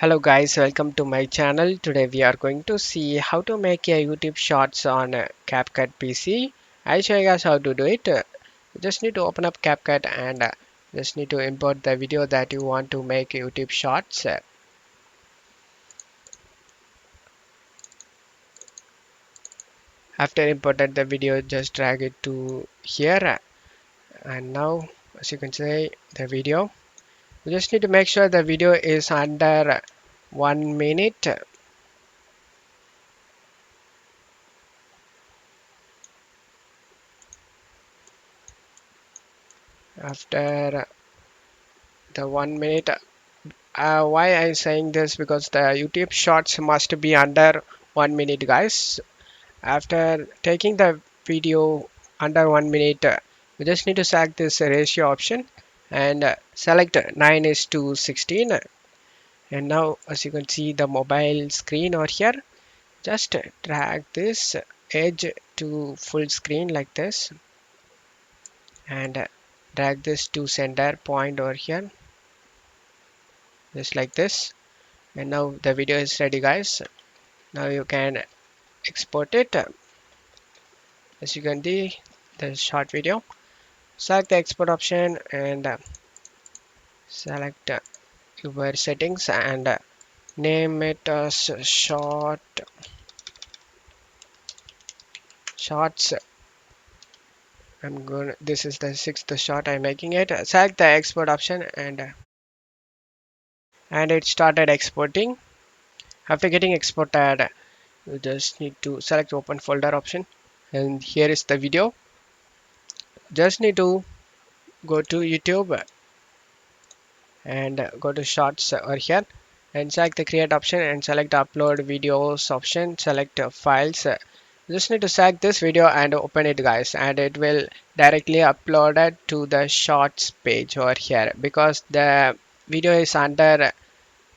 Hello guys, welcome to my channel. Today we are going to see how to make a YouTube shorts on CapCut PC. I'll show you guys how to do it. You just need to open up CapCut and just need to import the video that you want to make YouTube shorts. After imported the video, just drag it to here. And now, as you can see, the video. You just need to make sure the video is under 1 minute. After the 1 minute, why I'm saying this because the YouTube shorts must be under 1 minute, guys. After taking the video under 1 minute, we just need to select this ratio option and select 9 is to 16. And now, as you can see, the mobile screen over here, just drag this edge to full screen like this and drag this to center point over here, just like this. And now the video is ready, guys. Now you can export it. As you can see, the short video. Select the export option and select your settings and name it as shorts. This is the sixth shot I'm making it. Select the export option and it started exporting. After getting exported, you just need to select open folder option, and here is the video. Just need to go to YouTube and go to shorts over here and select the create option and select upload videos option, select files. Just need to select this video and open it, guys, and it will directly upload it to the shorts page over here because the video is under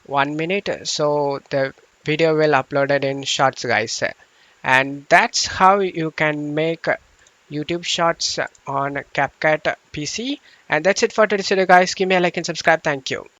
1 minute, so the video will upload it in shorts, guys. And that's how you can make YouTube shorts on CapCut PC. And that's it for today's video, guys. Give me a like and subscribe. Thank you.